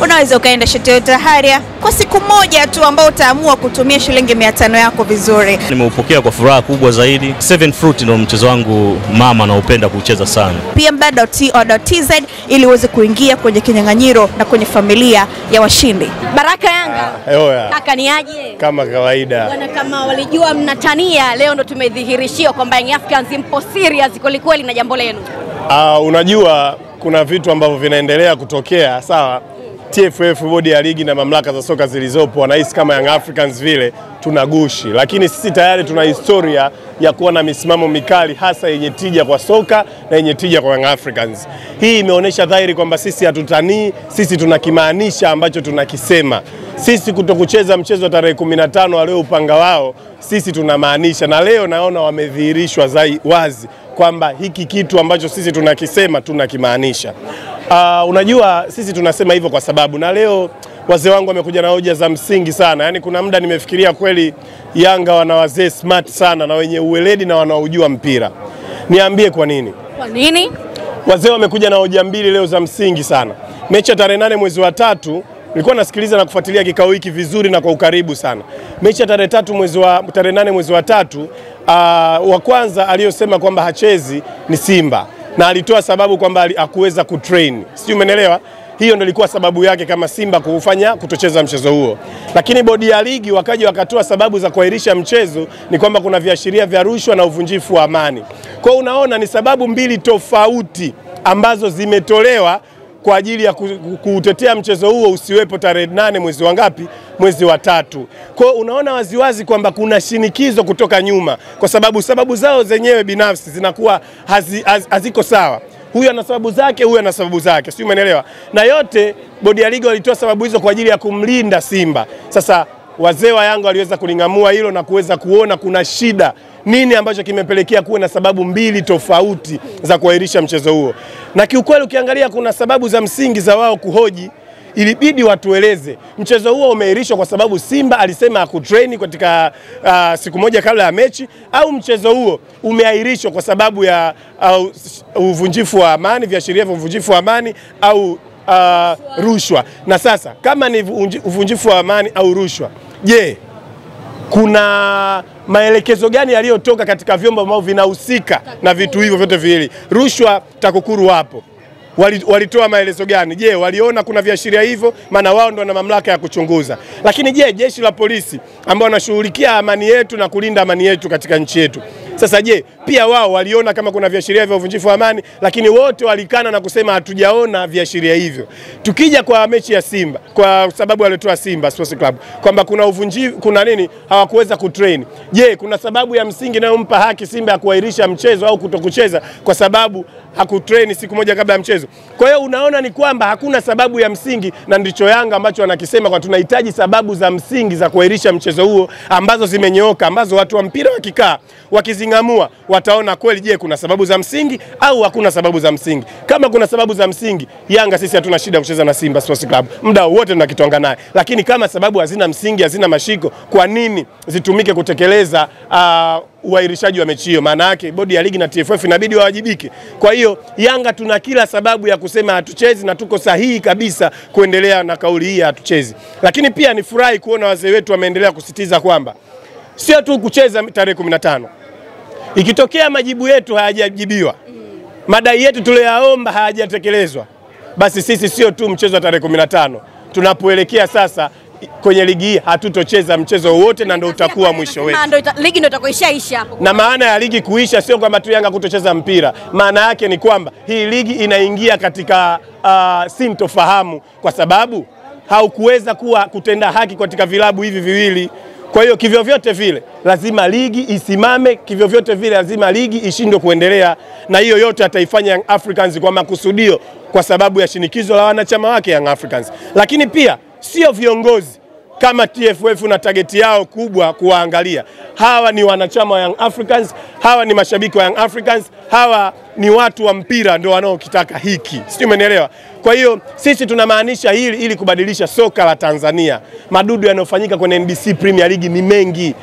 Unaweza ukaenda Toyota Harrier kwa siku moja tu ambao utaamua kutumia shilingi 500 yako vizuri. Nimeupokea kwa furaha kubwa zaidi. 7 Fruit ndio mchezo wangu mama naupenda kucheza sana. pmb.co.tz ili uweze kuingia kwenye kinyang'anyiro na kwenye familia ya washindi. Baraka Yanga. Kaka ni aje? Kama kawaida. Bwana, kama walijua mnatania, leo ndo tumedhihirishiwa kwamba Young Africans mpo serious kweli na jambo lenu. Unajua kuna vitu ambavyo vinaendelea kutokea, sawa? TFF, bodi ya ligi na mamlaka za soka zilizopo wanahisi kama Young Africans vile tunagushi, lakini sisi tayari tuna historia ya kuwa na misimamo mikali hasa yenye tija kwa soka na yenye tija kwa Young Africans. Hii imeonyesha dhahiri kwamba sisi hatutanii, sisi tunakimaanisha ambacho tunakisema. Sisi kutokucheza mchezo tarehe 15 walio upanga wao, sisi tunamaanisha, na leo naona wamedhihirishwa wazi kwamba hiki kitu ambacho sisi tunakisema tunakimaanisha. Unajua sisi tunasema hivyo kwa sababu, na leo wazee wangu wamekuja na hoja za msingi sana. Yaani kuna muda nimefikiria kweli Yanga wana wazee smart sana na wenye uweledi na wanaojua mpira. Niambie kwa nini? Kwa nini? Wazee wamekuja na hoja mbili leo za msingi sana. Mechi ya tarehe 8 mwezi wa 3, nilikuwa nasikiliza na kufuatilia kikao hiki vizuri na kwa ukaribu sana. Mechi ya tarehe 8 mwezi wa 3, wa kwanza aliyosema kwamba hachezi ni Simba, na alitoa sababu kwamba hakuweza kutrain. Sio, umeelewa? Hiyo ndio ilikuwa sababu yake kama Simba kutocheza mchezo huo. Lakini bodi ya ligi wakaja wakatoa sababu za kuahirisha mchezo ni kwamba kuna viashiria vya rushwa na uvunjifu wa amani. Kwa hiyo unaona ni sababu mbili tofauti ambazo zimetolewa kwa ajili ya kutetea mchezo huo usiwepo tarehe 8 mwezi wa ngapi? Mwezi wa 3. Kwa hiyo unaona waziwazi kwamba kuna shinikizo kutoka nyuma, kwa sababu sababu zao zenyewe binafsi zinakuwa haziko sawa. Huyu ana sababu zake, huyu ana sababu zake. Sio, umeelewa? Na yote bodi ya ligi walitoa sababu hizo kwa ajili ya kumlinda Simba. Sasa wazee wa Yanga waliweza kulingamua hilo na kuweza kuona kuna shida nini ambacho kimepelekea kuwe na sababu mbili tofauti za kuahirisha mchezo huo. Na kiukweli ukiangalia kuna sababu za msingi za wao kuhoji, ilibidi watueleze. Mchezo huo umeahirishwa kwa sababu Simba alisema hakutrain katika siku moja kabla ya mechi, au mchezo huo umeahirishwa kwa sababu ya uvunjifu wa amani, viashiria vya uvunjifu wa amani au rushwa. Na sasa kama ni uvunjifu wa amani au rushwa, je, kuna maelekezo gani yaliyotoka katika vyombo ambavyo vinahusika na vitu hivyo vyote viwili? Rushwa TAKUKURU wapo, walitoa maelezo gani? Je, waliona kuna viashiria hivyo? Maana wao ndio na mamlaka ya kuchunguza. Lakini je, jeshi la polisi ambao wanashughulikia amani yetu na kulinda amani yetu katika nchi yetu, sasa je, pia wao waliona kama kuna viashiria vya uvunjifu wa amani? Lakini wote walikana na kusema hatujaona viashiria hivyo. Tukija kwa mechi ya Simba, kwa sababu walitoa Simba Sports Club kwamba kuna uvunjifu, kuna nini, hawakuweza kutrain. Je, kuna sababu ya msingi inayompa haki Simba ya kuahirisha mchezo au kutokucheza kwa sababu hakutrain siku moja kabla ya mchezo? Kwa hiyo unaona ni kwamba hakuna sababu ya msingi, na ndicho Yanga ambacho wanakisema kwa tunahitaji sababu za msingi za kuahirisha mchezo huo ambazo zimenyooka, ambazo watu wa mpira wakikaa wakizingamua wataona kweli, je, kuna sababu za msingi au hakuna sababu za msingi. Kama kuna sababu za msingi, Yanga sisi hatuna shida kucheza na Simba Sports Club, muda wote tunakitonga naye. Lakini kama sababu hazina msingi, hazina mashiko, kwa nini zitumike kutekeleza uahirishaji wa mechi hiyo? Maana yake bodi ya ligi na TFF inabidi wawajibike. Kwa hiyo Yanga tuna kila sababu ya kusema hatuchezi, na tuko sahihi kabisa kuendelea na kauli hii hatuchezi. Lakini pia nifurahi kuona wazee wetu wameendelea kusitiza kwamba sio tu kucheza tarehe 15. Ikitokea majibu yetu hayajajibiwa, madai yetu tuliyoyaomba hayajatekelezwa, basi sisi sio tu mchezo wa tarehe 15. Tunapoelekea sasa kwenye ligi hii hatutocheza mchezo wote, na ndio utakuwa mwisho wetu. Ligi ndio itakoisha hapo. Na maana ya ligi kuisha sio kwamba tu Yanga kutocheza mpira. Maana yake ni kwamba hii ligi inaingia katika sintofahamu, kwa sababu haukuweza kutenda haki katika vilabu hivi viwili. Kwa hiyo kivyo vyote vile lazima ligi isimame, kivyo vyote vile lazima ligi ishindwe kuendelea, na hiyo yote ataifanya Young Africans kwa makusudio, kwa sababu ya shinikizo la wanachama wake Young Africans. Lakini pia sio viongozi kama TFF na target yao kubwa kuwaangalia. Hawa ni wanachama wa Young Africans, hawa ni mashabiki wa Young Africans, hawa ni watu wa mpira ndio wanaokitaka hiki. Sio, umenielewa? Kwa hiyo sisi tunamaanisha hili ili kubadilisha soka la Tanzania. Madudu yanayofanyika kwenye NBC Premier League ni mengi.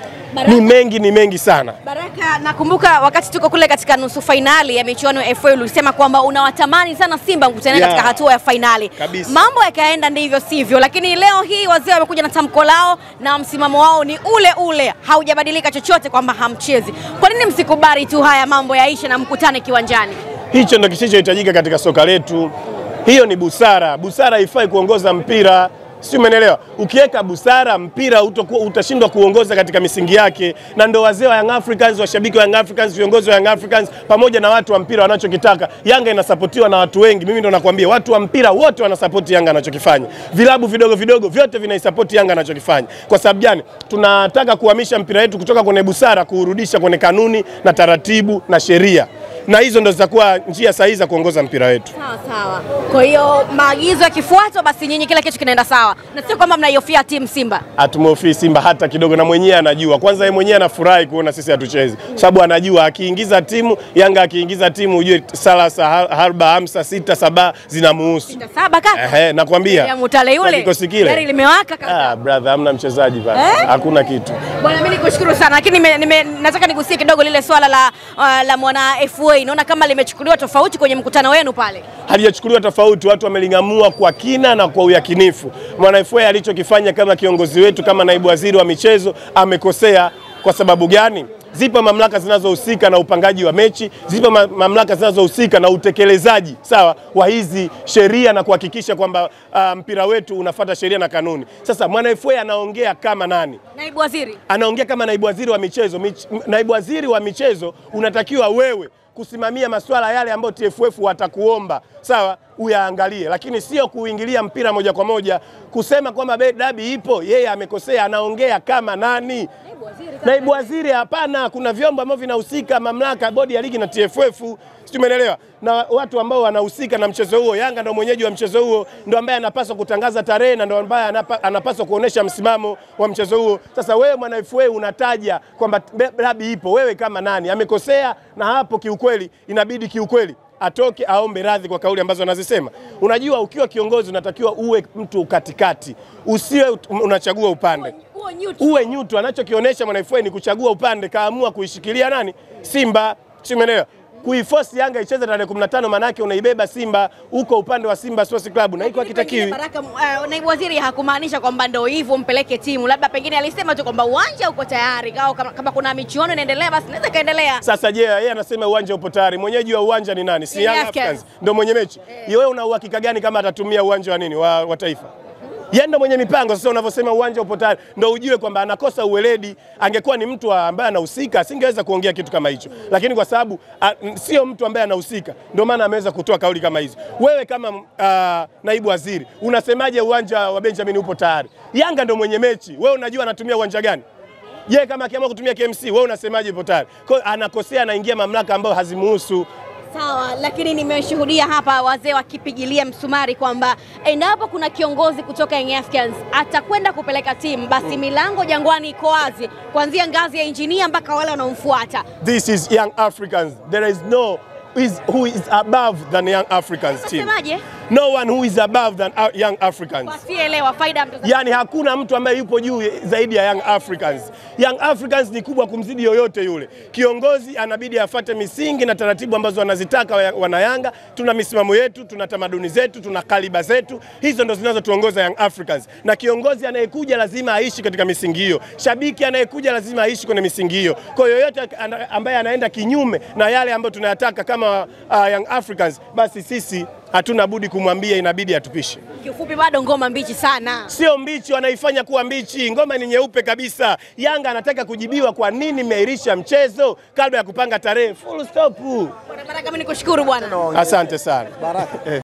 Ni mengi sana. Baraka, nakumbuka wakati tuko kule katika nusu finali ya michuano ya FA ulisema kwamba unawatamani sana Simba mkutane katika hatua ya finali. Mambo yakaenda ndivyo sivyo, lakini leo hii wazee wamekuja na tamko lao na msimamo wao ni ule ule, haujabadilika chochote kwamba hamchezi. Kwa nini msikubali tu haya mambo yaishe na mkutane kiwanjani? Hicho ndio kisichohitajika katika soka letu. Hiyo ni busara. Busara haifai kuongoza mpira. Si umeelewa? Ukiweka busara, mpira utashindwa kuongoza katika misingi yake. Na ndio wazee wa Young Africans, washabiki wa Young Africans, viongozi wa Young Africans pamoja na watu wa mpira wanachokitaka. Yanga inasapotiwa na watu wengi. Mimi ndo nakwambia watu wa mpira wote wanasapoti Yanga anachokifanya. Vilabu vidogo vidogo vyote vinaisapoti Yanga anachokifanya. Kwa sababu gani? Tunataka kuhamisha mpira wetu kutoka kwenye busara kurudisha kwenye kanuni na taratibu na sheria. Na hizo ndo zitakuwa njia sahihi za kuongoza mpira wetu. Sawa. Kwa hiyo maagizo yakifuatwa basi nyinyi kila kitu kinaenda sawa. Na sio kwamba mnaihofia timu Simba. Hatumhofii Simba hata kidogo, na mwenyewe anajua. Kwanza yeye mwenyewe anafurahi kuona sisi hatuchezi. Sababu anajua akiingiza timu, Yanga akiingiza timu ujue salasa harba hamsa 6 7 zinamuhusu. 7 kaka. Nakwambia. Ya Mutale yule. Gari limewaka kaka. Brother, hamna mchezaji pale. Hakuna kitu. Bwana mimi nikushukuru sana, lakini nataka nigusie kidogo lile swala la mwana FA. Naona kama limechukuliwa tofauti kwenye mkutano wenu pale. Halijachukuliwa tofauti, watu wamelingamua kwa kina na kwa uyakinifu. Mwana FA alichokifanya kama kiongozi wetu, kama naibu waziri wa michezo, amekosea. Kwa sababu gani? Zipo mamlaka zinazohusika na upangaji wa mechi, zipo mamlaka zinazohusika na utekelezaji sawa wa hizi sheria na kuhakikisha kwamba mpira wetu unafuata sheria na kanuni. Sasa Mwana FA anaongea kama nani? Naibu waziri. Anaongea kama naibu waziri wa michezo. Naibu waziri wa michezo unatakiwa wewe kusimamia masuala yale ambayo TFF watakuomba sawa uyaangalie, lakini sio kuingilia mpira moja kwa moja. Kusema kwamba dabi ipo, yeye amekosea. Anaongea kama nani? Naibu waziri. Hapana, kuna vyombo ambavyo vinahusika, mamlaka, bodi ya ligi na TFF. Umeelewa? Na watu ambao wanahusika na mchezo huo. Yanga ndio mwenyeji wa mchezo huo, ndio ambaye anapaswa kutangaza tarehe na ndio ambaye anapaswa kuonesha msimamo wa mchezo huo. Sasa wewe Mwana FA unataja kwamba dabi ipo, wewe kama nani? Amekosea, na hapo kiukweli inabidi atoke aombe radhi kwa kauli ambazo anazisema. Unajua ukiwa kiongozi unatakiwa uwe mtu katikati. Usiwe unachagua upande. Uwe nyutu. Anachokionyesha Mwana FA ni kuchagua upande, kaamua kuishikilia nani? Simba. Umeelewa? Kuiforce Yanga icheze tarehe 15 manake unaibeba Simba huko upande wa Simba Sports Club, na iko hakitakiwi. Baraka, naibu waziri hakumaanisha kwamba ndio hivyo mpeleke timu, labda pengine alisema tu kwamba uwanja uko tayari, kama kuna michuano inaendelea basi naweza kaendelea. Sasa je, yeye anasema uwanja upo tayari, mwenyeji wa uwanja ni nani? Si Young Africans ndio mwenye mechi. Wewe una uhakika gani kama atatumia uwanja wa nini wa taifa? Yeye ndo mwenye mipango. Sasa unavyosema uwanja upo tayari, ndio ujue kwamba anakosa uweledi. Angekuwa ni mtu ambaye anahusika asingeweza kuongea kitu kama hicho, lakini kwa sababu sio mtu ambaye anahusika ndio maana ameweza kutoa kauli kama hizo. Wewe kama naibu waziri unasemaje uwanja wa Benjamin upo tayari? Yanga ndio mwenye mechi, wewe unajua anatumia uwanja gani? Je, kama akiamua kutumia KMC wewe unasemaje ipo tayari? Kwa hiyo anakosea, anaingia mamlaka ambayo hazimuhusu. Sawa, lakini nimeshuhudia hapa wazee wakipigilia msumari kwamba endapo kuna kiongozi kutoka Young Africans atakwenda kupeleka timu, basi milango Jangwani iko wazi kuanzia ngazi ya engineer mpaka wale wanaomfuata. This is Young Africans. There is no who is above than Young Africans team. No one who is above than Young Africans. Wasielewa faida mtazamaji. Yani hakuna mtu ambaye yupo juu zaidi ya Young Africans. Young Africans ni kubwa kumzidi yoyote yule. Kiongozi anabidi afuate misingi na taratibu ambazo wanazitaka wana Yanga. Tuna misimamo yetu, tuna tamaduni zetu, tuna kaliba zetu. Hizo ndo zinazotuongoza Young Africans. Na kiongozi anayekuja lazima aishi katika misingi hiyo. Shabiki anayekuja lazima aishi kwenye misingi hiyo. Kwa hiyo yoyote ambaye anaenda kinyume na yale ambayo tunayataka kama Young Africans, basi sisi hatuna budi kumwambia inabidi atupishe. Kiufupi bado ngoma mbichi sana. Sio mbichi, wanaifanya kuwa mbichi. Ngoma ni nyeupe kabisa. Yanga anataka kujibiwa kwa nini mmeahirisha mchezo kabla ya kupanga tarehe. Full stop. Baraka, mimi nikushukuru bwana. Asante sana. Baraka.